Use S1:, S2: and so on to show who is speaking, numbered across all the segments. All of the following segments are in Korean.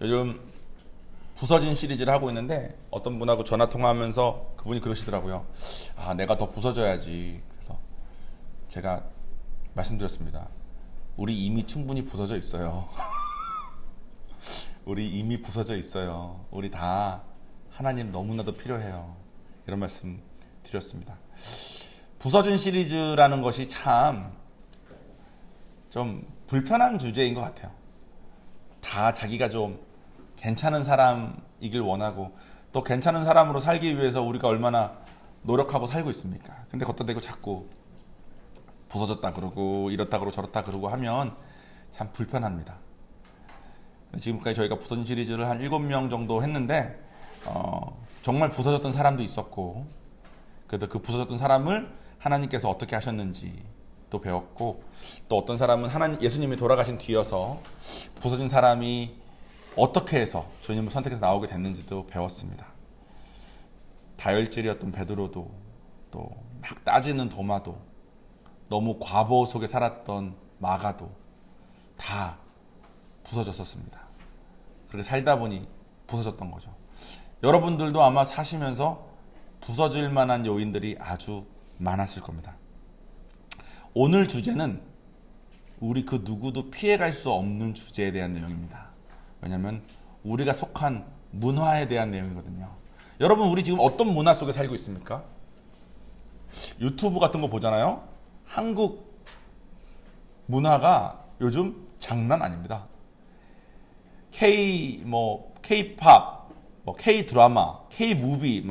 S1: 요즘 부서진 시리즈를 하고 있는데 어떤 분하고 전화 통화하면서 그분이 그러시더라고요. 아, 내가 더 부서져야지. 그래서 제가 말씀드렸습니다. 우리 이미 충분히 부서져 있어요. 우리 이미 부서져 있어요. 우리 다 하나님 너무나도 필요해요. 이런 말씀 드렸습니다. 부서진 시리즈라는 것이 참 좀 불편한 주제인 것 같아요. 다 자기가 좀 괜찮은 사람이길 원하고 또 괜찮은 사람으로 살기 위해서 우리가 얼마나 노력하고 살고 있습니까? 근데 걷다 대고 자꾸 부서졌다 그러고 이렇다 그러고 저렇다 그러고 하면 참 불편합니다. 지금까지 저희가 부서진 시리즈를 한 7명 정도 했는데 정말 부서졌던 사람도 있었고 그래도 그 부서졌던 사람을 하나님께서 어떻게 하셨는지 또 배웠고 또 어떤 사람은 예수님이 돌아가신 뒤여서 부서진 사람이 어떻게 해서 주님을 선택해서 나오게 됐는지도 배웠습니다. 다혈질이었던 베드로도 또 막 따지는 도마도 너무 과보 속에 살았던 마가도 다 부서졌었습니다. 그렇게 살다 보니 부서졌던 거죠. 여러분들도 아마 사시면서 부서질 만한 요인들이 아주 많았을 겁니다. 오늘 주제는 우리 그 누구도 피해갈 수 없는 주제에 대한 내용입니다. 왜냐하면 우리가 속한 문화에 대한 내용이거든요. 여러분, 우리 지금 어떤 문화 속에 살고 있습니까? 유튜브 같은 거 보잖아요. 한국 문화가 요즘 장난 아닙니다. K-팝, K-드라마, K-무비,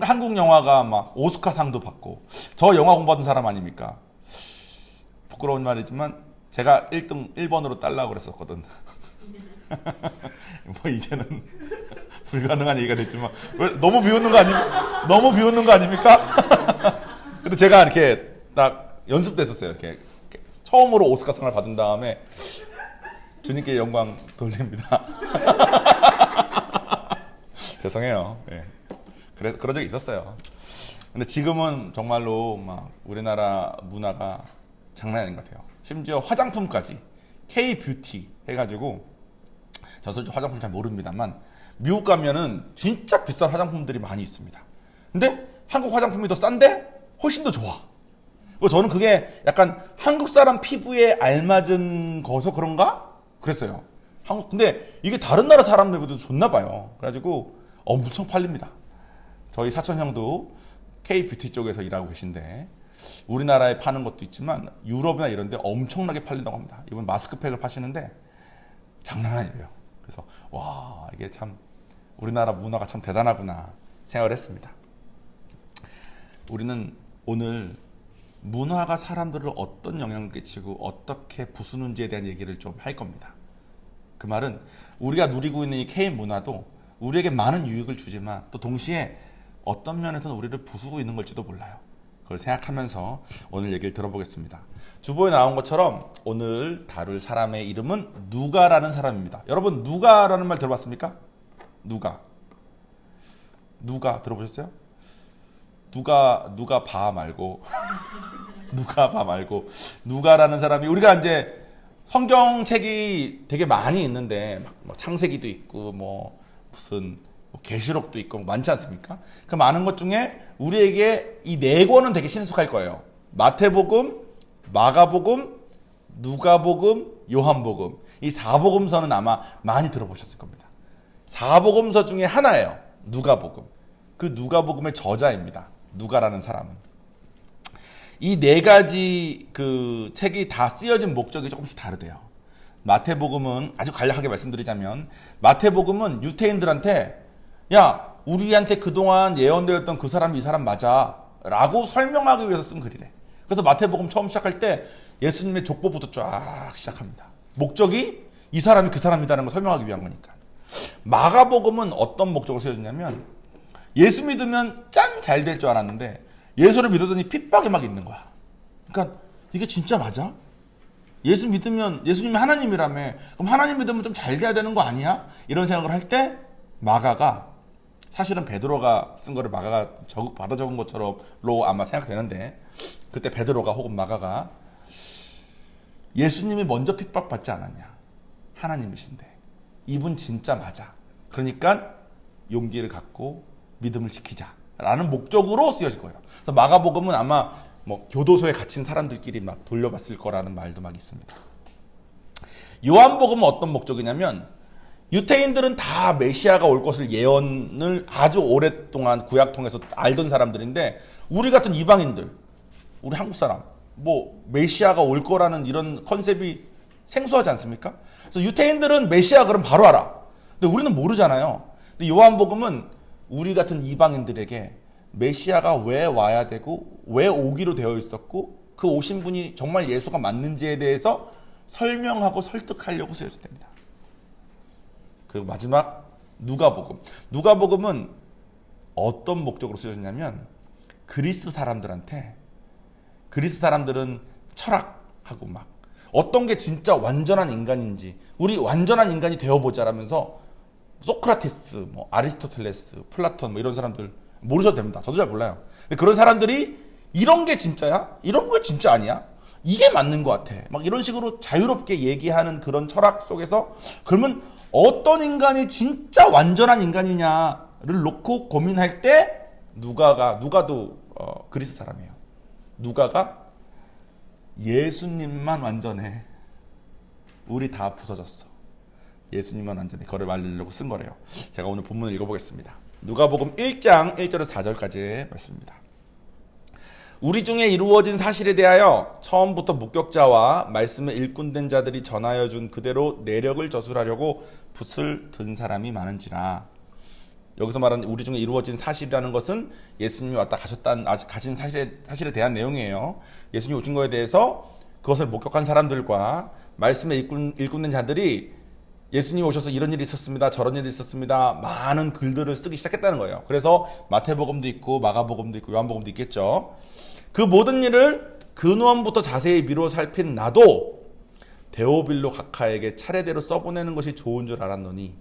S1: 한국 영화가 막 오스카상도 받고, 저 영화 공부하던 사람 아닙니까? 부끄러운 말이지만 제가 1번으로 딸라고 그랬었거든. 뭐 이제는 불가능한 얘기가 됐지만 왜 너무 비웃는 거 너무 비웃는 거 아닙니까? 근데 제가 이렇게 딱 연습됐었어요. 이렇게 처음으로 오스카상을 받은 다음에 주님께 영광 돌립니다. 죄송해요. 네. 그런 적이 있었어요. 근데 지금은 정말로 막 우리나라 문화가 장난이 아닌 것 같아요. 심지어 화장품까지 K-뷰티 해가지고 저 솔직히 화장품 잘 모릅니다만 미국 가면은 진짜 비싼 화장품들이 많이 있습니다. 근데 한국 화장품이 더 싼데 훨씬 더 좋아. 저는 그게 약간 한국 사람 피부에 알맞은 거서 그런가? 그랬어요. 근데 이게 다른 나라 사람들보다 좋나 봐요. 그래가지고 엄청 팔립니다. 저희 사촌 형도 K-뷰티 쪽에서 일하고 계신데 우리나라에 파는 것도 있지만 유럽이나 이런 데 엄청나게 팔린다고 합니다. 이번 마스크팩을 파시는데 장난 아니에요. 그래서 와, 이게 참 우리나라 문화가 참 대단하구나 생각을 했습니다. 우리는 오늘 문화가 사람들을 어떤 영향을 끼치고 어떻게 부수는지에 대한 얘기를 좀 할 겁니다. 그 말은 우리가 누리고 있는 이 K-문화도 우리에게 많은 유익을 주지만 또 동시에 어떤 면에서는 우리를 부수고 있는 걸지도 몰라요. 그걸 생각하면서 오늘 얘기를 들어보겠습니다. 주보에 나온 것처럼 오늘 다룰 사람의 이름은 누가라는 사람입니다. 여러분, 누가라는 말 들어봤습니까? 누가 들어보셨어요? 누가 봐 말고 누가 봐 말고 누가라는 사람이 우리가 이제 성경책이 되게 많이 있는데 막 창세기도 있고 무슨 계시록도 있고 많지 않습니까? 그 많은 것 중에 우리에게 이 4권은 되게 친숙할 거예요. 마태복음, 마가복음, 누가복음, 요한복음. 이 4복음서는 아마 많이 들어보셨을 겁니다. 4복음서 중에 하나예요. 누가복음. 그 누가복음의 저자입니다. 누가라는 사람은. 이 4가지 그 책이 다 쓰여진 목적이 조금씩 다르대요. 마태복음은 아주 간략하게 말씀드리자면 마태복음은 유태인들한테 야, 우리한테 그동안 예언되었던 그 사람이 이 사람 맞아 라고 설명하기 위해서 쓴 글이래. 그래서 마태복음 처음 시작할 때 예수님의 족보부터 쫙 시작합니다. 목적이 이 사람이 그 사람이라는 걸 설명하기 위한 거니까. 마가복음은 어떤 목적으로 쓰여졌냐면 예수 믿으면 짠 잘 될 줄 알았는데 예수를 믿었더니 핍박이 막 있는 거야. 그러니까 이게 진짜 맞아? 예수 믿으면 예수님이 하나님이라며 그럼 하나님 믿으면 좀 잘 돼야 되는 거 아니야? 이런 생각을 할 때 마가가 사실은 베드로가 쓴 거를 마가가 받아 적은 것처럼로 아마 생각되는데 그때 베드로가 혹은 마가가 예수님이 먼저 핍박받지 않았냐? 하나님이신데 이분 진짜 맞아. 그러니까 용기를 갖고 믿음을 지키자라는 목적으로 쓰여질 거예요. 그래서 마가복음은 아마 뭐 교도소에 갇힌 사람들끼리 막 돌려봤을 거라는 말도 막 있습니다. 요한복음은 어떤 목적이냐면 유태인들은 다 메시아가 올 것을 예언을 아주 오랫동안 구약 통해서 알던 사람들인데 우리 같은 이방인들, 우리 한국 사람, 뭐 메시아가 올 거라는 이런 컨셉이 생소하지 않습니까? 그래서 유태인들은 메시아 그럼 바로 알아. 근데 우리는 모르잖아요. 근데 요한복음은 우리 같은 이방인들에게 메시아가 왜 와야 되고 왜 오기로 되어 있었고 그 오신 분이 정말 예수가 맞는지에 대해서 설명하고 설득하려고 쓰여졌답니다. 그리고 마지막 누가복음. 누가복음은 어떤 목적으로 쓰여졌냐면 그리스 사람들한테, 그리스 사람들은 철학하고 막 어떤 게 진짜 완전한 인간인지 우리 완전한 인간이 되어보자라면서 소크라테스, 뭐 아리스토텔레스, 플라톤 뭐 이런 사람들 모르셔도 됩니다. 저도 잘 몰라요. 근데 그런 사람들이 이런 게 진짜야? 이런 게 진짜 아니야? 이게 맞는 것 같아. 막 이런 식으로 자유롭게 얘기하는 그런 철학 속에서 그러면 어떤 인간이 진짜 완전한 인간이냐를 놓고 고민할 때 누가도 그리스 사람이에요. 누가가 예수님만 완전해. 우리 다 부서졌어. 예수님만 완전해. 그거를 말하려고 쓴 거래요. 제가 오늘 본문을 읽어보겠습니다. 누가복음 1장 1절에서 4절까지의 말씀입니다. 우리 중에 이루어진 사실에 대하여 처음부터 목격자와 말씀에 일꾼된 자들이 전하여 준 그대로 내력을 저술하려고 붓을 든 사람이 많은지라. 여기서 말하는 우리 중에 이루어진 사실이라는 것은 예수님이 왔다 가신 사실에 대한 내용이에요. 예수님이 오신 거에 대해서 그것을 목격한 사람들과 말씀에 일꾼된 자들이 예수님이 오셔서 이런 일이 있었습니다. 저런 일이 있었습니다. 많은 글들을 쓰기 시작했다는 거예요. 그래서 마태복음도 있고 마가복음도 있고 요한복음도 있겠죠. 그 모든 일을 근원부터 자세히 미루어 살핀 나도 데오빌로 각하에게 차례대로 써보내는 것이 좋은 줄 알았노니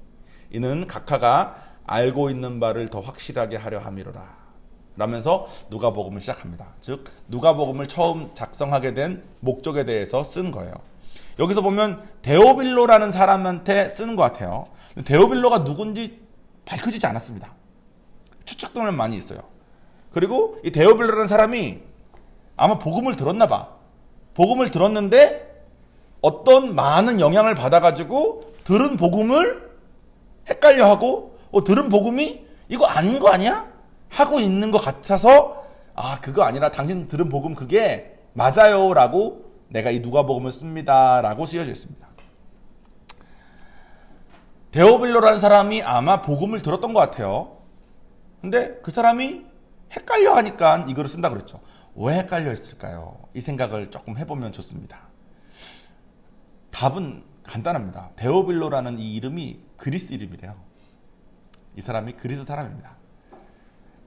S1: 이는 각하가 알고 있는 바를 더 확실하게 하려 함이로라 라면서 누가복음을 시작합니다. 즉 누가복음을 처음 작성하게 된 목적에 대해서 쓴 거예요. 여기서 보면 데오빌로라는 사람한테 쓰는 것 같아요. 데오빌로가 누군지 밝혀지지 않았습니다. 추측들은 많이 있어요. 그리고 이 데오빌로라는 사람이 아마 복음을 들었나 봐. 복음을 들었는데 어떤 많은 영향을 받아가지고 들은 복음을 헷갈려하고 들은 복음이 이거 아닌 거 아니야? 하고 있는 것 같아서 그거 아니라 당신 들은 복음 그게 맞아요 라고 내가 이 누가복음을 씁니다 라고 쓰여져 있습니다. 데오빌로라는 사람이 아마 복음을 들었던 것 같아요. 근데 그 사람이 헷갈려 하니까 이거를 쓴다 그랬죠. 왜 헷갈려 했을까요? 이 생각을 조금 해보면 좋습니다. 답은 간단합니다. 데오빌로라는 이 이름이 그리스 이름이래요. 이 사람이 그리스 사람입니다.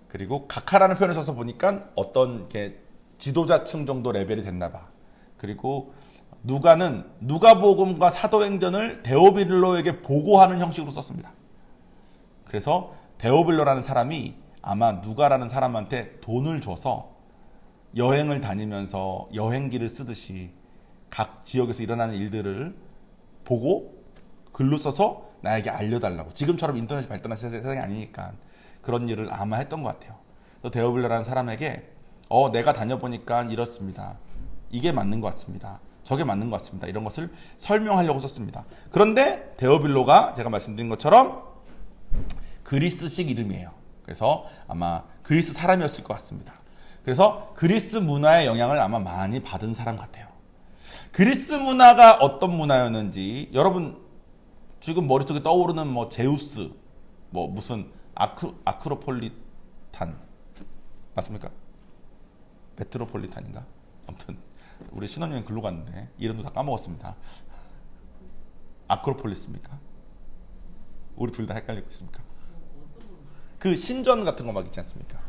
S1: 그리고 각하라는 표현을 써서 보니까 어떤 지도자층 정도 레벨이 됐나 봐. 그리고 누가는 누가복음과 사도행전을 데오빌로에게 보고하는 형식으로 썼습니다. 그래서 데오빌로라는 사람이 아마 누가라는 사람한테 돈을 줘서 여행을 다니면서 여행기를 쓰듯이 각 지역에서 일어나는 일들을 보고 글로 써서 나에게 알려달라고. 지금처럼 인터넷이 발달한 세상이 아니니까 그런 일을 아마 했던 것 같아요. 그래서 데오빌로라는 사람에게 내가 다녀보니까 이렇습니다. 이게 맞는 것 같습니다. 저게 맞는 것 같습니다. 이런 것을 설명하려고 썼습니다. 그런데 데오빌로가 제가 말씀드린 것처럼 그리스식 이름이에요. 그래서 아마 그리스 사람이었을 것 같습니다. 그래서 그리스 문화의 영향을 아마 많이 받은 사람 같아요. 그리스 문화가 어떤 문화였는지 여러분 지금 머릿속에 떠오르는 뭐 제우스, 뭐 무슨 아크로폴리탄 맞습니까? 메트로폴리탄인가? 아무튼 우리 신혼여행 글로 갔는데 이름도 다 까먹었습니다. 아크로폴리스입니까? 우리 둘 다 헷갈리고 있습니까? 그 신전 같은 거 막 있지 않습니까?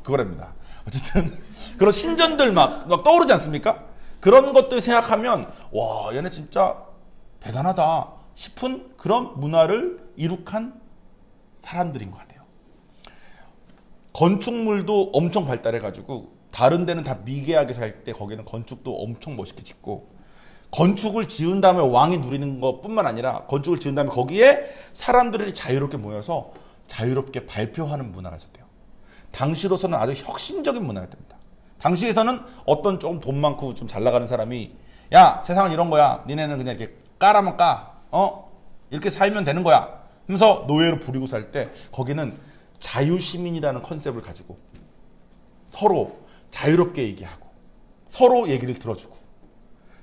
S1: 그거랍니다. 어쨌든 그런 신전들 막 떠오르지 않습니까? 그런 것들 생각하면 와 얘네 진짜 대단하다 싶은 그런 문화를 이룩한 사람들인 것 같아요. 건축물도 엄청 발달해가지고 다른 데는 다 미개하게 살 때 거기는 건축도 엄청 멋있게 짓고 건축을 지은 다음에 왕이 누리는 것뿐만 아니라 건축을 지은 다음에 거기에 사람들이 자유롭게 모여서 자유롭게 발표하는 문화가 있었대요. 당시로서는 아주 혁신적인 문화였답니다. 당시에서는 어떤 조금 돈 많고 좀 잘 나가는 사람이 야, 세상은 이런 거야. 니네는 그냥 이렇게 까라면 까. 이렇게 살면 되는 거야. 하면서 노예로 부리고 살 때 거기는 자유시민이라는 컨셉을 가지고 서로 자유롭게 얘기하고 서로 얘기를 들어주고,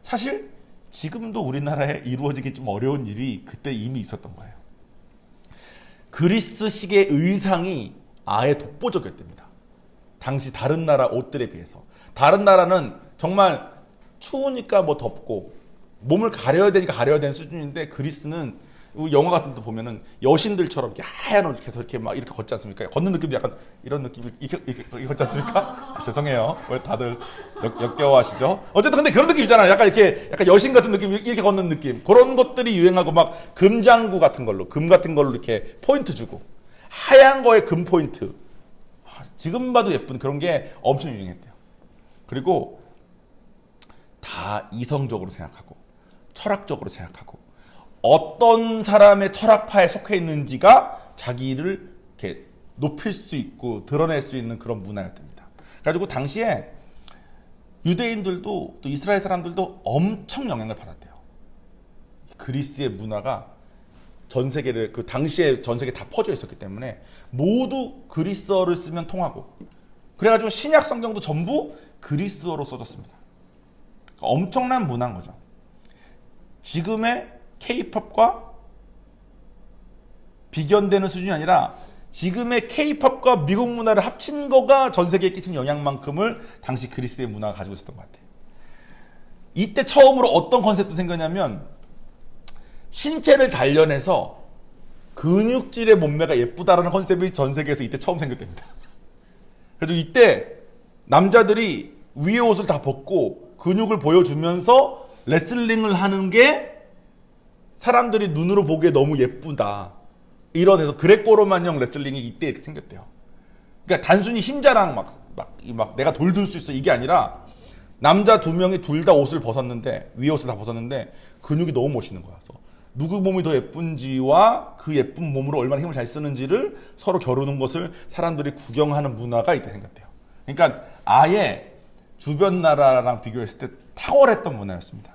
S1: 사실 지금도 우리나라에 이루어지기 좀 어려운 일이 그때 이미 있었던 거예요. 그리스식의 의상이 아예 독보적이었답니다. 당시 다른 나라 옷들에 비해서. 다른 나라는 정말 추우니까 뭐 덥고 몸을 가려야 되니까 가려야 되는 수준인데, 그리스는 영화 같은 데 보면은 여신들처럼 이렇게 하얀 옷 이렇게 막 이렇게 걷지 않습니까? 걷는 느낌도 약간 이런 느낌 이렇게 걷지 않습니까? 죄송해요. 왜 다들 역겨워하시죠? 어쨌든 근데 그런 느낌 있잖아요. 약간 여신 같은 느낌, 이렇게 걷는 느낌. 그런 것들이 유행하고, 막 금장구 같은 걸로, 금 같은 걸로 이렇게 포인트 주고, 하얀 거에 금 포인트. 지금 봐도 예쁜 그런 게 엄청 유행했대요. 그리고 다 이성적으로 생각하고 철학적으로 생각하고 어떤 사람의 철학파에 속해 있는지가 자기를 이렇게 높일 수 있고 드러낼 수 있는 그런 문화였답니다. 그래가지고 당시에 유대인들도 또 이스라엘 사람들도 엄청 영향을 받았대요. 그리스의 문화가 전 세계를, 그 당시에 전 세계에 다 퍼져 있었기 때문에 모두 그리스어를 쓰면 통하고, 그래가지고 신약 성경도 전부 그리스어로 써졌습니다. 그러니까 엄청난 문화인 거죠. 지금의 K-팝과 비견되는 수준이 아니라 지금의 K-팝과 미국 문화를 합친 거가 전 세계에 끼친 영향만큼을 당시 그리스의 문화가 가지고 있었던 것 같아요. 이때 처음으로 어떤 컨셉도 생겼냐면, 신체를 단련해서 근육질의 몸매가 예쁘다라는 컨셉이 전 세계에서 이때 처음 생겼답니다. 그래서 이때 남자들이 위에 옷을 다 벗고 근육을 보여주면서 레슬링을 하는 게 사람들이 눈으로 보기에 너무 예쁘다, 이런 해서 그레코로만형 레슬링이 이때 이렇게 생겼대요. 그러니까 단순히 힘자랑 막 내가 돌들 수 있어 이게 아니라, 남자 두 명이 둘 다 옷을 벗었는데, 위에 옷을 다 벗었는데 근육이 너무 멋있는 거야. 그래서 누구 몸이 더 예쁜지와 그 예쁜 몸으로 얼마나 힘을 잘 쓰는지를 서로 겨루는 것을 사람들이 구경하는 문화가 이때 생겼대요. 그러니까 아예 주변 나라랑 비교했을 때 탁월했던 문화였습니다.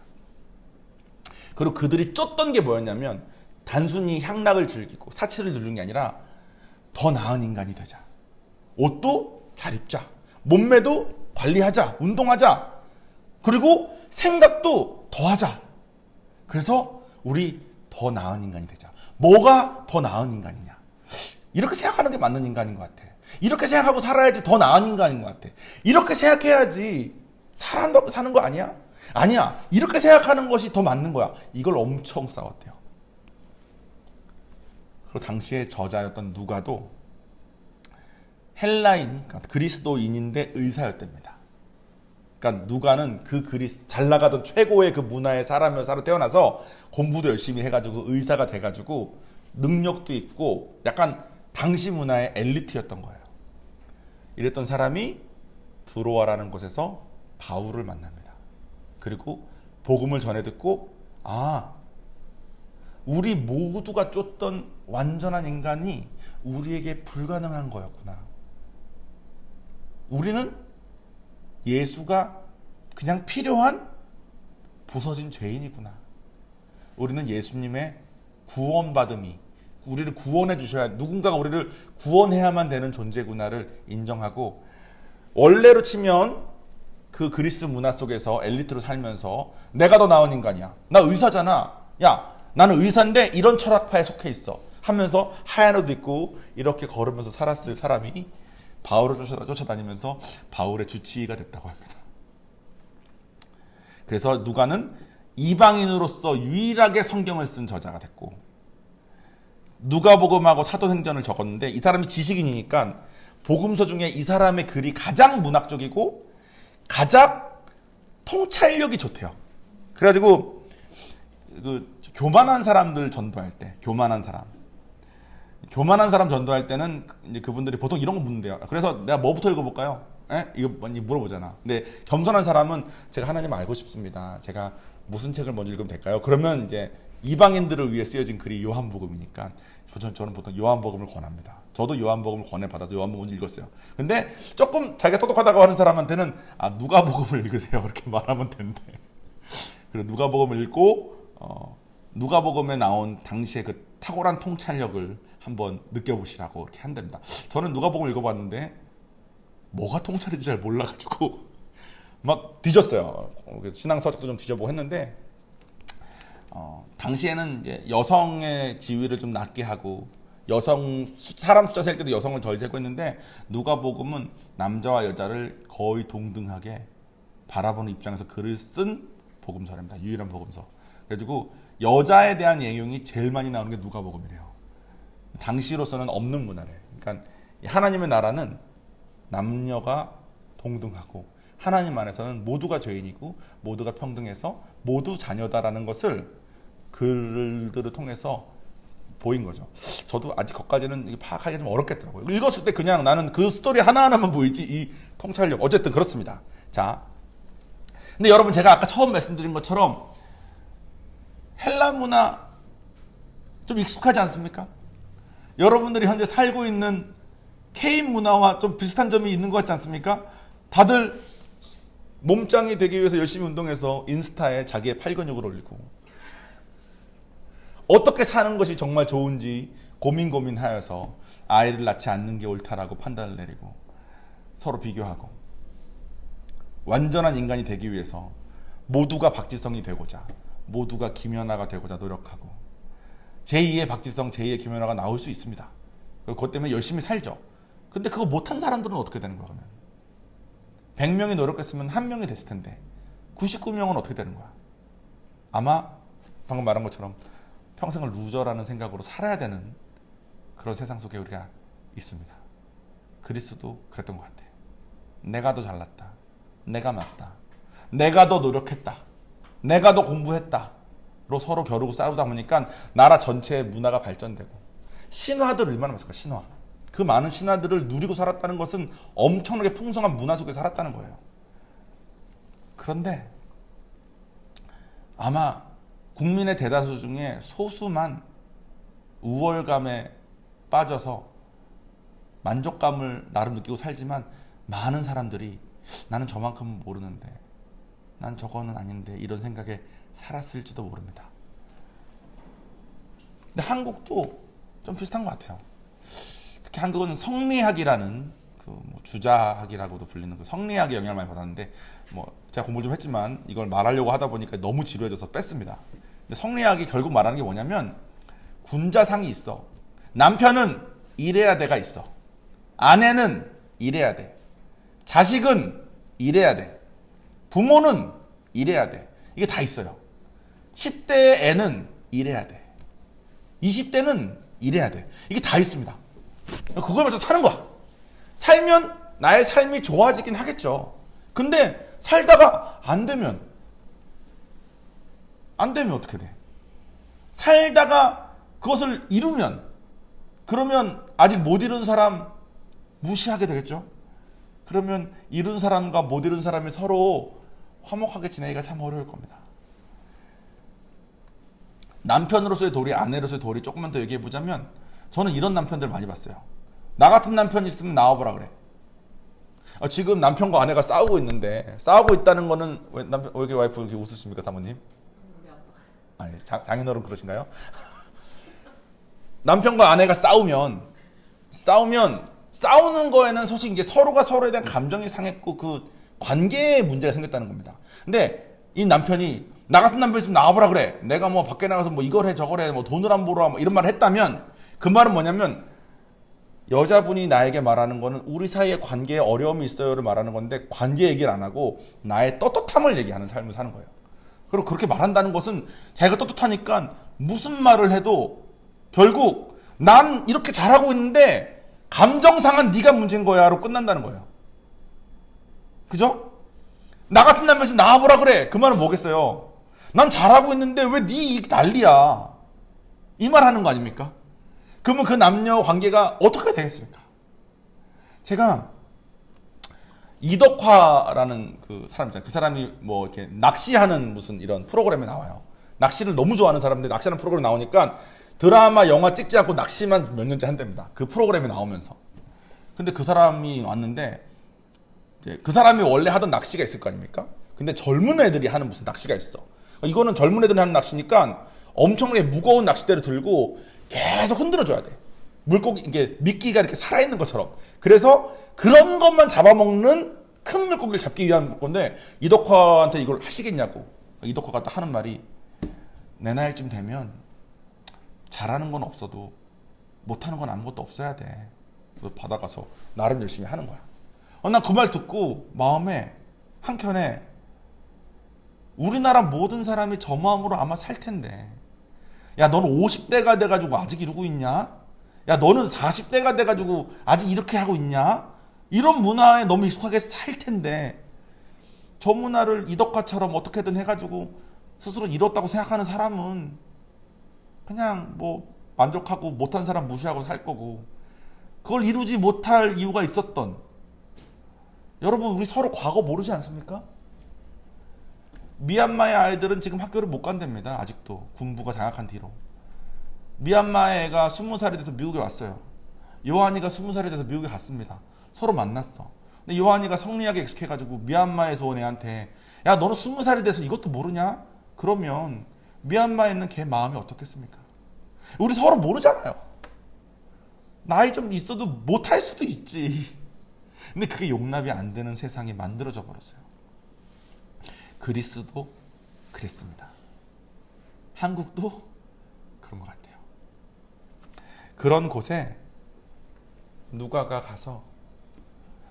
S1: 그리고 그들이 쫓던 게 뭐였냐면, 단순히 향락을 즐기고 사치를 누리는 게 아니라 더 나은 인간이 되자, 옷도 잘 입자, 몸매도 관리하자, 운동하자, 그리고 생각도 더 하자. 그래서 우리 더 나은 인간이 되자. 뭐가 더 나은 인간이냐, 이렇게 생각하는 게 맞는 인간인 것 같아. 이렇게 생각하고 살아야지 더 나은 인간인 것 같아. 이렇게 생각해야지 사는 거 아니야? 아니야, 이렇게 생각하는 것이 더 맞는 거야. 이걸 엄청 싸웠대요. 그리고 당시의 저자였던 누가도 헬라인, 그러니까 그리스도인인데 의사였답니다. 그러니까 누가는 그 그리스 잘 나가던 최고의 그 문화의 사람으로 태어나서 공부도 열심히 해가지고 의사가 돼가지고 능력도 있고 약간 당시 문화의 엘리트였던 거예요. 이랬던 사람이 드로아라는 곳에서 바울을 만납니다. 그리고 복음을 전해 듣고, 우리 모두가 쫓던 완전한 인간이 우리에게 불가능한 거였구나. 우리는 예수가 그냥 필요한 부서진 죄인이구나. 우리는 예수님의 구원받음이, 우리를 구원해 주셔야, 누군가가 우리를 구원해야만 되는 존재구나를 인정하고, 원래로 치면 그 그리스 문화 속에서 엘리트로 살면서 내가 더 나은 인간이야, 나 의사잖아, 야 나는 의사인데 이런 철학파에 속해 있어 하면서 하얀 옷 입고 이렇게 걸으면서 살았을 사람이 바울을 쫓아다니면서 바울의 주치의가 됐다고 합니다. 그래서 누가는 이방인으로서 유일하게 성경을 쓴 저자가 됐고, 누가복음하고 사도행전을 적었는데, 이 사람이 지식인이니까 복음서 중에 이 사람의 글이 가장 문학적이고 가장 통찰력이 좋대요. 그래가지고 그 교만한 사람들 전도할 때, 교만한 사람 전도할 때는 이제 그분들이 보통 이런 거 묻는데요. 그래서 내가 뭐부터 읽어볼까요? 이거 뭐니 물어보잖아. 근데 겸손한 사람은 제가 하나님 알고 싶습니다. 제가 무슨 책을 먼저 읽으면 될까요? 그러면 이제 이방인들을 위해 쓰여진 글이 요한복음이니까 저는 보통 요한복음을 권합니다. 저도 요한복음을 권해받아도 요한복음을 읽었어요. 근데 조금 자기가 똑똑하다고 하는 사람한테는 누가복음을 읽으세요. 그렇게 말하면 되는데 그리고 누가복음을 읽고 누가복음에 나온 당시의 그 탁월한 통찰력을 한번 느껴보시라고 이렇게 한답니다. 저는 누가복음을 읽어봤는데 뭐가 통찰인지 잘 몰라가지고 막 뒤졌어요. 그래서 신앙서적도 좀 뒤져보고 했는데 당시에는 이제 여성의 지위를 좀 낮게 하고 사람 숫자 셀 때도 여성을 덜 재고 했는데 누가복음은 남자와 여자를 거의 동등하게 바라보는 입장에서 글을 쓴 복음서랍니다. 유일한 복음서. 그래가지고 여자에 대한 내용이 제일 많이 나오는 게 누가복음이래요. 당시로서는 없는 문화래. 그러니까 하나님의 나라는 남녀가 동등하고 하나님 안에서는 모두가 죄인이고 모두가 평등해서 모두 자녀다라는 것을 글들을 통해서 보인 거죠. 저도 아직 거기까지는 파악하기 좀 어렵겠더라고요. 읽었을 때 그냥 나는 그 스토리 하나하나만 보이지 이 통찰력. 어쨌든 그렇습니다. 자, 근데 여러분 제가 아까 처음 말씀드린 것처럼 헬라 문화 좀 익숙하지 않습니까? 여러분들이 현재 살고 있는 케인 문화와 좀 비슷한 점이 있는 것 같지 않습니까? 다들 몸짱이 되기 위해서 열심히 운동해서 인스타에 자기의 팔근육을 올리고 어떻게 사는 것이 정말 좋은지 고민하여서 아이를 낳지 않는 게 옳다라고 판단을 내리고 서로 비교하고 완전한 인간이 되기 위해서 모두가 박지성이 되고자 모두가 김연아가 되고자 노력하고 제2의 박지성, 제2의 김연아가 나올 수 있습니다. 그것 때문에 열심히 살죠. 근데 그거 못한 사람들은 어떻게 되는 거야? 그러면 100명이 노력했으면 1명이 됐을 텐데 99명은 어떻게 되는 거야? 아마 방금 말한 것처럼 평생을 루저라는 생각으로 살아야 되는 그런 세상 속에 우리가 있습니다. 그리스도 그랬던 것 같아. 내가 더 잘났다. 내가 맞다. 내가 더 노력했다. 내가 더 공부했다로 서로 겨루고 싸우다 보니까 나라 전체의 문화가 발전되고 신화들 얼마나 많습니까? 신화. 그 많은 신화들을 누리고 살았다는 것은 엄청나게 풍성한 문화 속에 살았다는 거예요. 그런데 아마 국민의 대다수 중에 소수만 우월감에 빠져서 만족감을 나름 느끼고 살지만 많은 사람들이 나는 저만큼은 모르는데 난 저거는 아닌데 이런 생각에 살았을지도 모릅니다. 근데 한국도 좀 비슷한 것 같아요. 특히 한국은 성리학이라는 뭐 주자학이라고도 불리는 그 성리학의 영향을 많이 받았는데 뭐 제가 공부를 좀 했지만 이걸 말하려고 하다 보니까 너무 지루해져서 뺐습니다. 근데 성리학이 결국 말하는 게 뭐냐면 군자상이 있어. 남편은 이래야 돼가 있어. 아내는 이래야 돼. 자식은 이래야 돼. 부모는 이래야 돼. 이게 다 있어요. 10대의 애는 이래야 돼. 20대는 이래야 돼. 이게 다 있습니다. 그걸 맞춰서 사는 거야. 살면 나의 삶이 좋아지긴 하겠죠. 근데 살다가 안 되면 어떻게 돼? 살다가 그것을 이루면 그러면 아직 못 이룬 사람 무시하게 되겠죠. 그러면 이룬 사람과 못 이룬 사람이 서로 화목하게 지내기가 참 어려울 겁니다. 남편으로서의 도리, 아내로서의 도리 조금만 더 얘기해보자면 저는 이런 남편들 많이 봤어요. 나 같은 남편 있으면 나와보라 그래. 지금 남편과 아내가 싸우고 있는데 싸우고 있다는 거는 왜 이렇게 와이프 이렇게 웃으십니까, 사모님? 아니, 장인어른 그러신가요? 남편과 아내가 싸우는 거에는 솔직히 이제 서로가 서로에 대한 감정이 상했고 그 관계에 문제가 생겼다는 겁니다. 근데 이 남편이 나 같은 남편 있으면 나와보라 그래. 내가 뭐 밖에 나가서 뭐 이걸 해 저걸 해 뭐 돈을 안 벌어 뭐 이런 말을 했다면 그 말은 뭐냐면 여자분이 나에게 말하는 거는 우리 사이의 관계에 어려움이 있어요를 말하는 건데 관계 얘기를 안 하고 나의 떳떳함을 얘기하는 삶을 사는 거예요. 그리고 그렇게 말한다는 것은 자기가 떳떳하니까 무슨 말을 해도 결국 난 이렇게 잘하고 있는데 감정상은 네가 문제인 거야로 끝난다는 거예요. 그죠? 나 같은 남편에서 나와보라 그래. 그 말은 뭐겠어요? 난 잘하고 있는데 왜 네 난리야? 이 말 하는 거 아닙니까? 그러면 그 남녀 관계가 어떻게 되겠습니까? 제가 이덕화라는 그 사람 있잖아요. 그 사람이 뭐 이렇게 낚시하는 무슨 이런 프로그램에 나와요. 낚시를 너무 좋아하는 사람인데 낚시하는 프로그램 나오니까 드라마, 영화 찍지 않고 낚시만 몇 년째 한답니다. 그 프로그램에 나오면서. 근데 그 사람이 왔는데 이제 그 사람이 원래 하던 낚시가 있을 거 아닙니까? 근데 젊은 애들이 하는 무슨 낚시가 있어. 이거는 젊은 애들이 하는 낚시니까 엄청나게 무거운 낚싯대를 들고 계속 흔들어줘야 돼. 물고기, 이게 미끼가 이렇게 살아있는 것처럼. 그래서 그런 것만 잡아먹는 큰 물고기를 잡기 위한 건데, 이덕화한테 이걸 하시겠냐고. 이덕화가 딱 하는 말이, 내 나이쯤 되면 잘하는 건 없어도 못하는 건 아무것도 없어야 돼. 그래서 받아가서 나름 열심히 하는 거야. 난 그 말 듣고 마음에 한켠에 우리나라 모든 사람이 저 마음으로 아마 살 텐데, 야, 너는 50대가 돼가지고 아직 이러고 있냐? 야, 너는 40대가 돼가지고 아직 이렇게 하고 있냐? 이런 문화에 너무 익숙하게 살 텐데, 저 문화를 이덕화처럼 어떻게든 해가지고 스스로 이뤘다고 생각하는 사람은 그냥 뭐 만족하고 못한 사람 무시하고 살 거고, 그걸 이루지 못할 이유가 있었던, 여러분, 우리 서로 과거 모르지 않습니까? 미얀마의 아이들은 지금 학교를 못 간답니다. 아직도 군부가 장악한 뒤로. 미얀마의 애가 20살이 돼서 미국에 왔어요. 요한이가 20살이 돼서 미국에 갔습니다. 서로 만났어. 근데 요한이가 성리학에 익숙해가지고 미얀마에서 온 애한테, 야, 너는 20살이 돼서 이것도 모르냐? 그러면 미얀마에 있는 걔 마음이 어떻겠습니까? 우리 서로 모르잖아요. 나이 좀 있어도 못할 수도 있지. 근데 그게 용납이 안 되는 세상이 만들어져 버렸어요. 그리스도 그랬습니다. 한국도 그런 것 같아요. 그런 곳에 누가가 가서,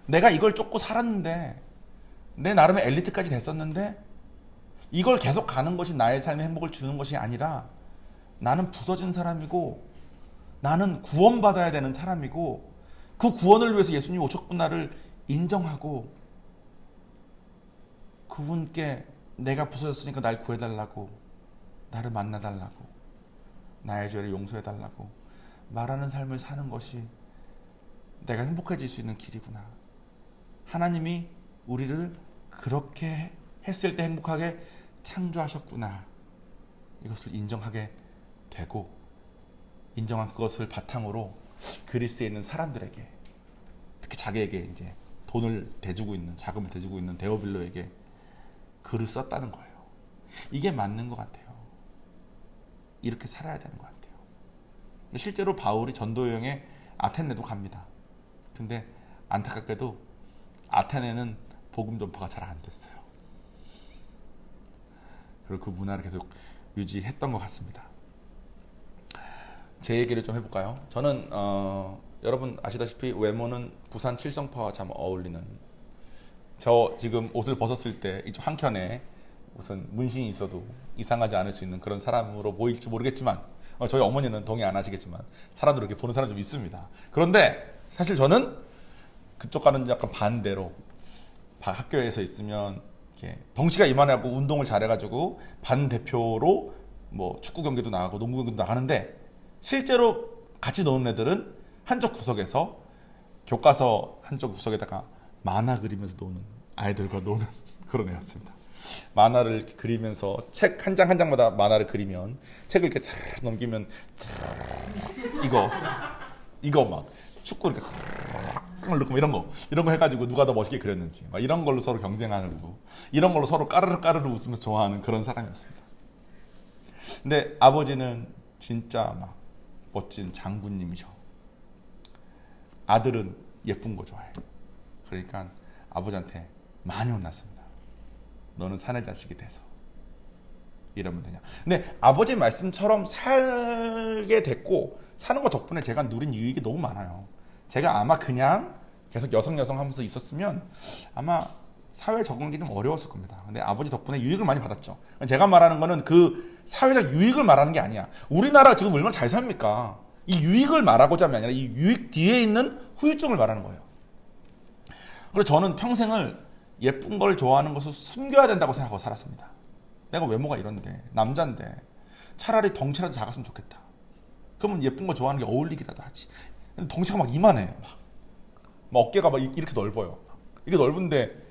S1: 내가 이걸 쫓고 살았는데, 내 나름의 엘리트까지 됐었는데, 이걸 계속 가는 것이 나의 삶의 행복을 주는 것이 아니라, 나는 부서진 사람이고, 나는 구원받아야 되는 사람이고, 그 구원을 위해서 예수님이 오셨구나를 인정하고, 그분께 내가 부서졌으니까 날 구해달라고, 나를 만나달라고, 나의 죄를 용서해달라고 말하는 삶을 사는 것이 내가 행복해질 수 있는 길이구나. 하나님이 우리를 그렇게 했을 때 행복하게 창조하셨구나. 이것을 인정하게 되고, 인정한 그것을 바탕으로 그리스에 있는 사람들에게, 특히 자기에게 이제 돈을 대주고 있는, 자금을 대주고 있는 데오빌로에게 글을 썼다는 거예요. 이게 맞는 것 같아요. 이렇게 살아야 되는 것 같아요. 실제로 바울이 전도 여행에 아테네도 갑니다. 근데 안타깝게도 아테네는 복음 전파가 잘 안 됐어요. 그리고 그 문화를 계속 유지했던 것 같습니다. 제 얘기를 좀 해볼까요? 저는 여러분 아시다시피 외모는 부산 칠성파와 참 어울리는, 저 지금 옷을 벗었을 때 이쪽 한켠에 무슨 문신이 있어도 이상하지 않을 수 있는 그런 사람으로 보일지 모르겠지만, 저희 어머니는 동의 안 하시겠지만 사람들 이렇게 보는 사람 좀 있습니다. 그런데 사실 저는 그쪽과는 약간 반대로, 학교에서 있으면 이렇게 덩치가 이만하고 운동을 잘해가지고 반 대표로 뭐 축구 경기도 나가고 농구 경기도 나가는데, 실제로 같이 노는 애들은 한쪽 구석에서, 교과서 한쪽 구석에다가 만화 그리면서 노는 아이들과 노는 그런 애였습니다. 만화를 그리면서 책 한 장 한 장마다 만화를 그리면, 책을 이렇게 쫙 넘기면 이거 막 축구 이렇게 쫙 넣고 이런 거 해가지고 누가 더 멋있게 그렸는지 막 이런 걸로 서로 경쟁하고, 이런 걸로 서로 까르르 웃으면서 좋아하는 그런 사람이었습니다. 근데 아버지는 진짜 막 멋진 장군님이셔. 아들은 예쁜 거 좋아해. 그러니까 아버지한테 많이 혼났습니다. 너는 사내 자식이 돼서 이러면 되냐. 근데 아버지 말씀처럼 살게 됐고, 사는 것 덕분에 제가 누린 유익이 너무 많아요. 제가 아마 그냥 계속 여성 하면서 있었으면 아마 사회에 적응하기 좀 어려웠을 겁니다. 근데 아버지 덕분에 유익을 많이 받았죠. 제가 말하는 거는 그 사회적 유익을 말하는 게 아니야. 우리나라가 지금 얼마나 잘 삽니까? 이 유익을 말하고자 하는 게 아니라 이 유익 뒤에 있는 후유증을 말하는 거예요. 그래서 저는 평생을 예쁜 걸 좋아하는 것을 숨겨야 된다고 생각하고 살았습니다. 내가 외모가 이런데, 남자인데 차라리 덩치라도 작았으면 좋겠다. 그러면 예쁜 거 좋아하는 게 어울리기라도 하지. 근데 덩치가 막 이만해. 막 어깨가 막 이렇게 넓어요. 이게 넓은데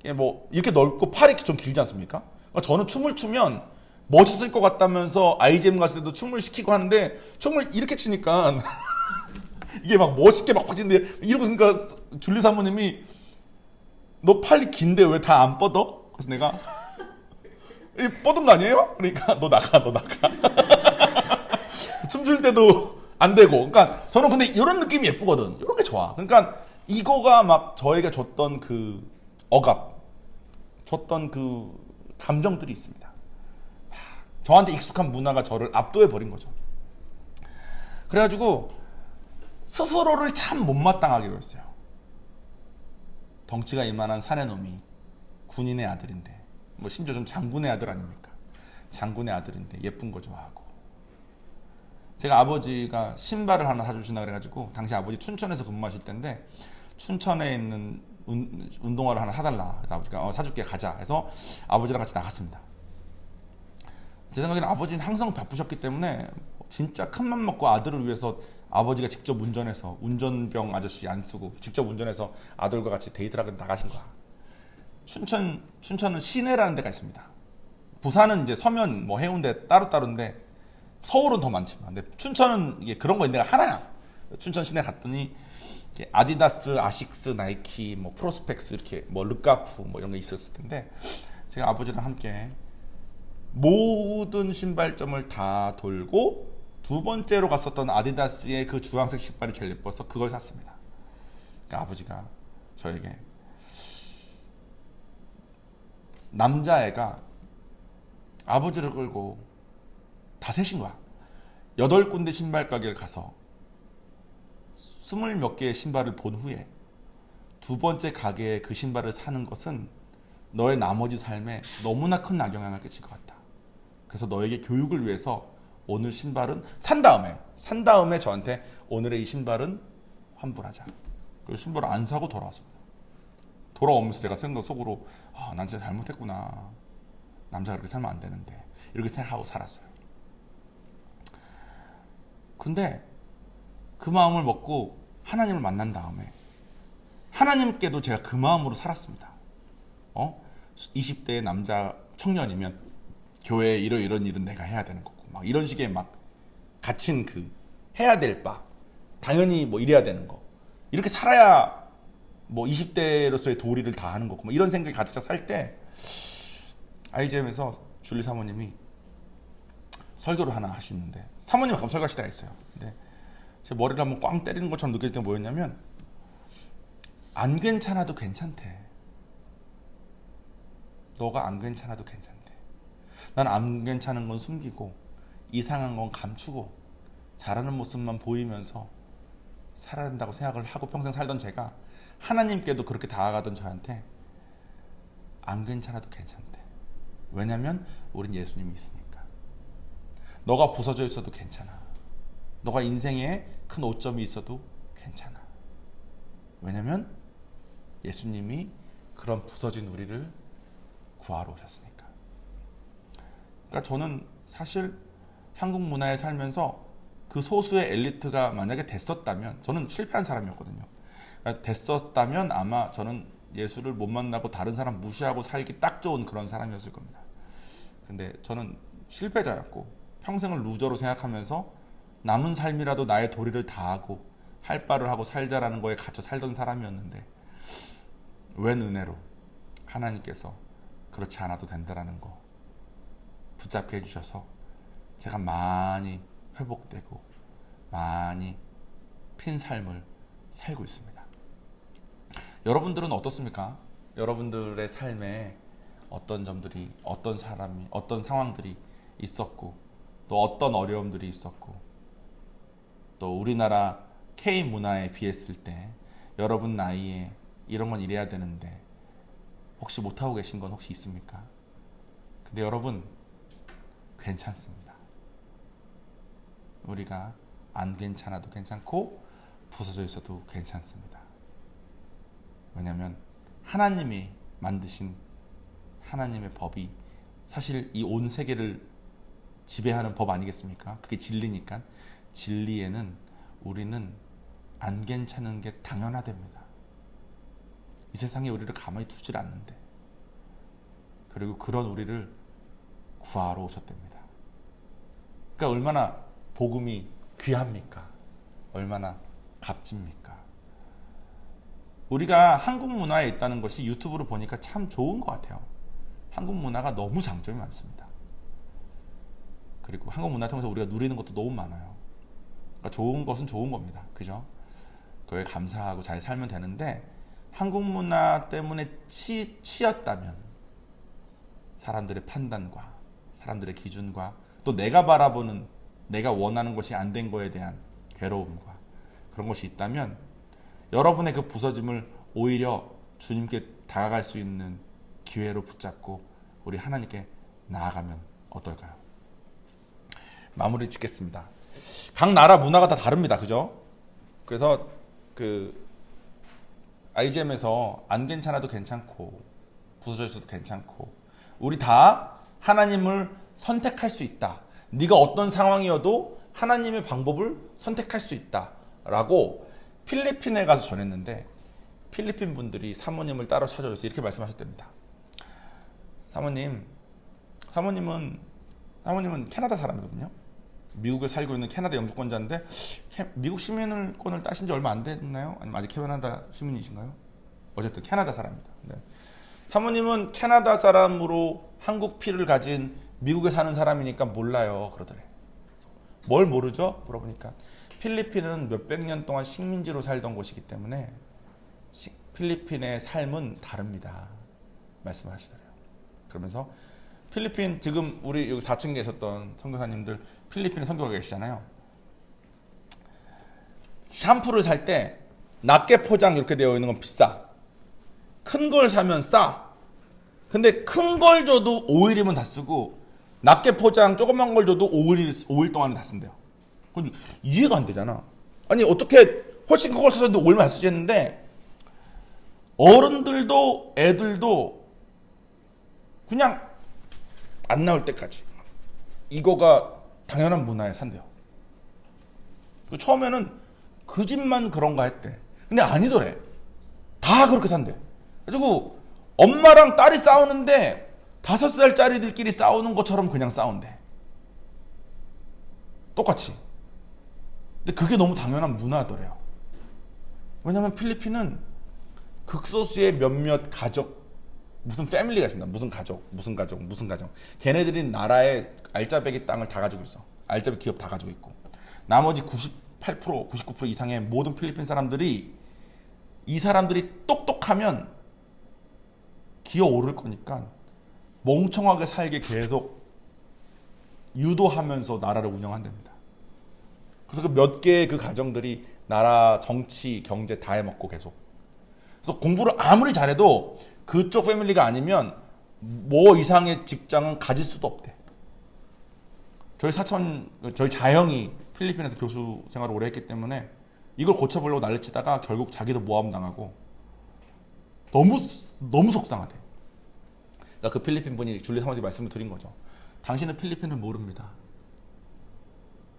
S1: 이게 뭐 이렇게 넓고 팔이 이렇게 좀 길지 않습니까? 그러니까 저는 춤을 추면 멋있을 것 같다면서 IGM 갔을 때도 춤을 시키고 하는데 춤을 이렇게 추니까 이게 막 멋있게 막 확진데 이러고 있으니까 줄리 사모님이 너 팔이 긴데 왜 다 안 뻗어? 그래서 내가 뻗은 거 아니에요? 그러니까 너 나가. 춤출 때도 안 되고. 그러니까 저는 근데 이런 느낌이 예쁘거든. 이런 게 좋아. 그러니까 이거가 막 저에게 줬던 그 억압, 줬던 그 감정들이 있습니다. 저한테 익숙한 문화가 저를 압도해 버린 거죠. 그래가지고 스스로를 참 못마땅하게 보였어요. 덩치가 이만한 사내놈이 군인의 아들인데, 뭐 심지어 좀 장군의 아들 아닙니까? 장군의 아들인데 예쁜 거 좋아하고. 제가 아버지가 신발을 하나 사주신다 그래가지고 당시 아버지 춘천에서 근무하실 때인데 춘천에 있는 운동화를 하나 사달라. 그래서 아버지가 사줄게 가자 해서 아버지랑 같이 나갔습니다. 제 생각에는 아버지는 항상 바쁘셨기 때문에 진짜 큰맘 먹고 아들을 위해서 아버지가 직접 운전해서 운전병 아저씨 안 쓰고 직접 운전해서 아들과 같이 데이트를 하고 나가신 거야. 춘천은 시내라는 데가 있습니다. 부산은 이제 서면 뭐 해운대 따로따로인데 서울은 더 많지만 근데 춘천은 이게 그런 거 있는 데가 하나야. 춘천 시내 갔더니 아디다스, 아식스, 나이키, 뭐 프로스펙스 이렇게 뭐 르카프 뭐 이런 게 있었을 텐데 제가 아버지랑 함께 모든 신발점을 다 돌고 두 번째로 갔었던 아디다스의 그 주황색 신발이 제일 예뻐서 그걸 샀습니다. 그러니까 아버지가 저에게 남자애가 아버지를 끌고 다 세신 거야. 8군데 신발 가게를 가서 20몇 개의 신발을 본 후에 두 번째 가게에 그 신발을 사는 것은 너의 나머지 삶에 너무나 큰 악영향을 끼칠 것 같다. 그래서 너에게 교육을 위해서 오늘 신발은 산 다음에 저한테 오늘의 이 신발은 환불하자. 그 신발을 안 사고 돌아왔습니다. 돌아오면서 제가 생각 속으로 난 진짜 잘못했구나. 남자가 그렇게 살면 안 되는데 이렇게 생각하고 살았어요. 근데 그 마음을 먹고 하나님을 만난 다음에 하나님께도 제가 그 마음으로 살았습니다. 20대의 남자 청년이면 교회에 이런 일은 내가 해야 되는 거고 막 이런 식의 막 갇힌 그 해야 될 바 당연히 뭐 이래야 되는 거 이렇게 살아야 뭐 20대로서의 도리를 다 하는 거고 뭐 이런 생각이 가득 차 살 때 IGM에서 줄리 사모님이 설교를 하나 하시는데 사모님 가끔 설교하시다 했어요. 근데 제 머리를 한번 꽝 때리는 것처럼 느낄 때 뭐였냐면 안 괜찮아도 괜찮대. 너가 안 괜찮아도 괜찮대. 난 안 괜찮은 건 숨기고 이상한 건 감추고 잘하는 모습만 보이면서 살아야 된다고 생각을 하고 평생 살던 제가 하나님께도 그렇게 다가가던 저한테 안 괜찮아도 괜찮대. 왜냐면 우린 예수님이 있으니까. 너가 부서져 있어도 괜찮아. 너가 인생에 큰 오점이 있어도 괜찮아. 왜냐면 예수님이 그런 부서진 우리를 구하러 오셨으니까. 그러니까 저는 사실 한국 문화에 살면서 그 소수의 엘리트가 만약에 됐었다면 저는 실패한 사람이었거든요. 그러니까 됐었다면 아마 저는 예수를 못 만나고 다른 사람 무시하고 살기 딱 좋은 그런 사람이었을 겁니다. 근데 저는 실패자였고 평생을 루저로 생각하면서 남은 삶이라도 나의 도리를 다하고 할 바를 하고 살자라는 거에 갇혀 살던 사람이었는데 웬 은혜로 하나님께서 그렇지 않아도 된다라는 거 붙잡게 해주셔서 제가 많이 회복되고 많이 핀 삶을 살고 있습니다. 여러분들은 어떻습니까? 여러분들의 삶에 어떤 점들이, 어떤 사람이, 어떤 상황들이 있었고 또 어떤 어려움들이 있었고 또 우리나라 K 문화에 비했을 때 여러분 나이에 이런 건 이래야 되는데 혹시 못하고 계신 건 혹시 있습니까? 근데 여러분 괜찮습니다. 우리가 안 괜찮아도 괜찮고 부서져 있어도 괜찮습니다. 왜냐하면 하나님이 만드신 하나님의 법이 사실 이 온 세계를 지배하는 법 아니겠습니까? 그게 진리니까 진리에는 우리는 안 괜찮은 게 당연하답니다. 이 세상에 우리를 가만히 두질 않는데. 그리고 그런 우리를 구하러 오셨답니다. 그러니까 얼마나 복음이 귀합니까? 얼마나 값집니까? 우리가 한국 문화에 있다는 것이 유튜브로 보니까 참 좋은 것 같아요. 한국 문화가 너무 장점이 많습니다. 그리고 한국 문화 통해서 우리가 누리는 것도 너무 많아요. 그러니까 좋은 것은 좋은 겁니다. 그죠? 그거에 감사하고 잘 살면 되는데, 한국 문화 때문에 치였다면 사람들의 판단과 사람들의 기준과 또 내가 바라보는, 내가 원하는 것이 안 된 거에 대한 괴로움과 그런 것이 있다면, 여러분의 그 부서짐을 오히려 주님께 다가갈 수 있는 기회로 붙잡고 우리 하나님께 나아가면 어떨까요? 마무리 짓겠습니다. 각 나라 문화가 다 다릅니다. 그죠? 그래서 IGM에서 안 괜찮아도 괜찮고 부서져 있어도 괜찮고 우리 다 하나님을 선택할 수 있다. 네가 어떤 상황이어도 하나님의 방법을 선택할 수 있다 라고 필리핀에 가서 전했는데, 필리핀 분들이 사모님을 따로 찾아줘서 이렇게 말씀하셨답니다. 사모님은 캐나다 사람이거든요. 미국에 살고 있는 캐나다 영주권자인데 미국 시민권을 따신 지 얼마 안 됐나요? 아니면 아직 캐나다 시민이신가요? 어쨌든 캐나다 사람입니다. 네. 사모님은 캐나다 사람으로 한국 피를 가진 미국에 사는 사람이니까 몰라요 그러더래. 뭘 모르죠? 물어보니까 필리핀은 몇백 년 동안 식민지로 살던 곳이기 때문에 필리핀의 삶은 다릅니다 말씀하시더래요. 그러면서 필리핀, 지금 우리 여기 4층에 계셨던 선교사님들 필리핀에 선교가 계시잖아요. 샴푸를 살 때 낱개 포장 이렇게 되어 있는 건 비싸. 큰 걸 사면 싸. 근데 큰 걸 줘도 5일이면 다 쓰고 낱개 포장 조그만 걸 줘도 5일 동안 다 쓴대요. 이해가 안 되잖아. 아니 어떻게 훨씬 큰 걸 사서도 5일만 다 쓰지 했는데, 어른들도 애들도 그냥 안 나올 때까지 이거가 당연한 문화에 산대요. 처음에는 그 집만 그런가 했대. 근데 아니더래. 다 그렇게 산대. 그리고 엄마랑 딸이 싸우는데 5살짜리들끼리 싸우는 것처럼 그냥 싸운대. 똑같이. 근데 그게 너무 당연한 문화더래요. 왜냐면 필리핀은 극소수의 몇몇 가족, 무슨 패밀리가 있습니다. 무슨 가족. 걔네들이 나라의 알짜배기 땅을 다 가지고 있어. 알짜배기 기업 다 가지고 있고. 나머지 98%, 99% 이상의 모든 필리핀 사람들이, 이 사람들이 똑똑하면 기어오를 거니까 멍청하게 살게 계속 유도하면서 나라를 운영한답니다. 그래서 그 몇 개의 그 가정들이 나라 정치, 경제 다 해먹고 계속. 그래서 공부를 아무리 잘해도 그쪽 패밀리가 아니면 뭐 이상의 직장은 가질 수도 없대. 저희 자형이 필리핀에서 교수 생활을 오래 했기 때문에 이걸 고쳐보려고 난리치다가 결국 자기도 모함 당하고 너무 속상하대. 그러니까 그 필리핀 분이 줄리 사모님이 말씀을 드린 거죠. 당신은 필리핀을 모릅니다.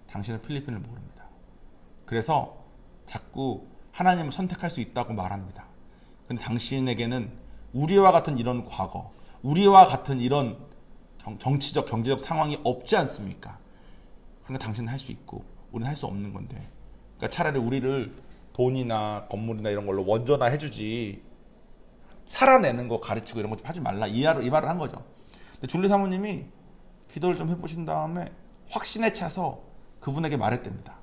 S1: 당신은 필리핀을 모릅니다. 그래서 자꾸 하나님을 선택할 수 있다고 말합니다. 근데 당신에게는 우리와 같은 이런 과거, 우리와 같은 이런 정치적, 경제적 상황이 없지 않습니까? 그러니까 당신은 할 수 있고 우리는 할 수 없는 건데, 그러니까 차라리 우리를 돈이나 건물이나 이런 걸로 원조나 해주지, 살아내는 거 가르치고 이런 거 좀 하지 말라, 이 말을 한 거죠. 근데 줄리 사모님이 기도를 좀 해보신 다음에 확신에 차서 그분에게 말했답니다.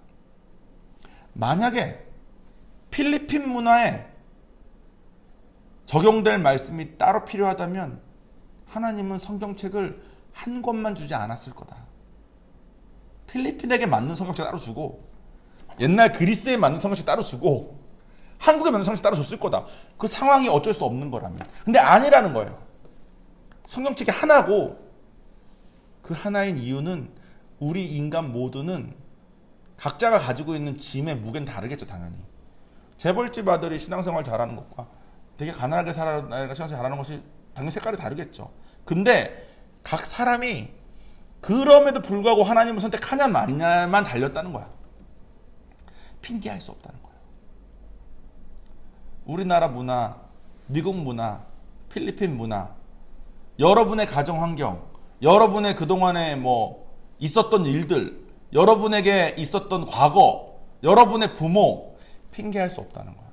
S1: 만약에 필리핀 문화에 적용될 말씀이 따로 필요하다면 하나님은 성경책을 한 권만 주지 않았을 거다. 필리핀에게 맞는 성경책 따로 주고, 옛날 그리스에 맞는 성경책 따로 주고, 한국에 맞는 성경책 따로 줬을 거다. 그 상황이 어쩔 수 없는 거라면. 근데 아니라는 거예요. 성경책이 하나고, 그 하나인 이유는 우리 인간 모두는 각자가 가지고 있는 짐의 무게는 다르겠죠, 당연히. 재벌집 아들이 신앙생활 잘하는 것과 되게 가난하게 살아가 신앙생활 잘하는 것이 당연히 색깔이 다르겠죠. 근데 각 사람이 그럼에도 불구하고 하나님을 선택하냐 마냐만 달렸다는 거야. 핑계할 수 없다는 거야. 우리나라 문화, 미국 문화, 필리핀 문화, 여러분의 가정 환경, 여러분의 그동안에 뭐 있었던 일들, 여러분에게 있었던 과거, 여러분의 부모, 핑계할 수 없다는 거야.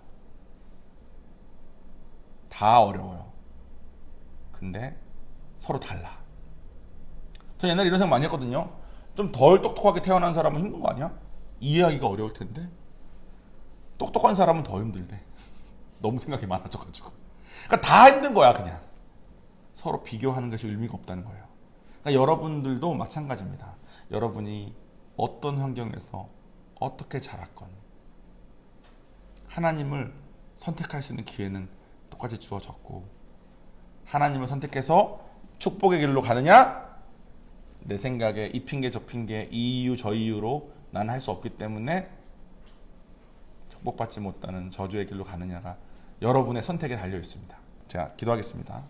S1: 다 어려워요. 근데 서로 달라. 저 옛날에 이런 생각 많이 했거든요. 좀 덜 똑똑하게 태어난 사람은 힘든 거 아니야? 이해하기가 어려울 텐데 똑똑한 사람은 더 힘들대. 너무 생각이 많아져가지고. 그러니까 다 힘든 거야 그냥. 서로 비교하는 것이 의미가 없다는 거예요. 그러니까 여러분들도 마찬가지입니다. 여러분이 어떤 환경에서 어떻게 자랐건 하나님을 선택할 수 있는 기회는 똑같이 주어졌고, 하나님을 선택해서 축복의 길로 가느냐? 내 생각에 이 핑계 저 핑계, 이 이유 저 이유로 난 할 수 없기 때문에 축복받지 못하는 저주의 길로 가느냐가 여러분의 선택에 달려 있습니다. 제가 기도하겠습니다.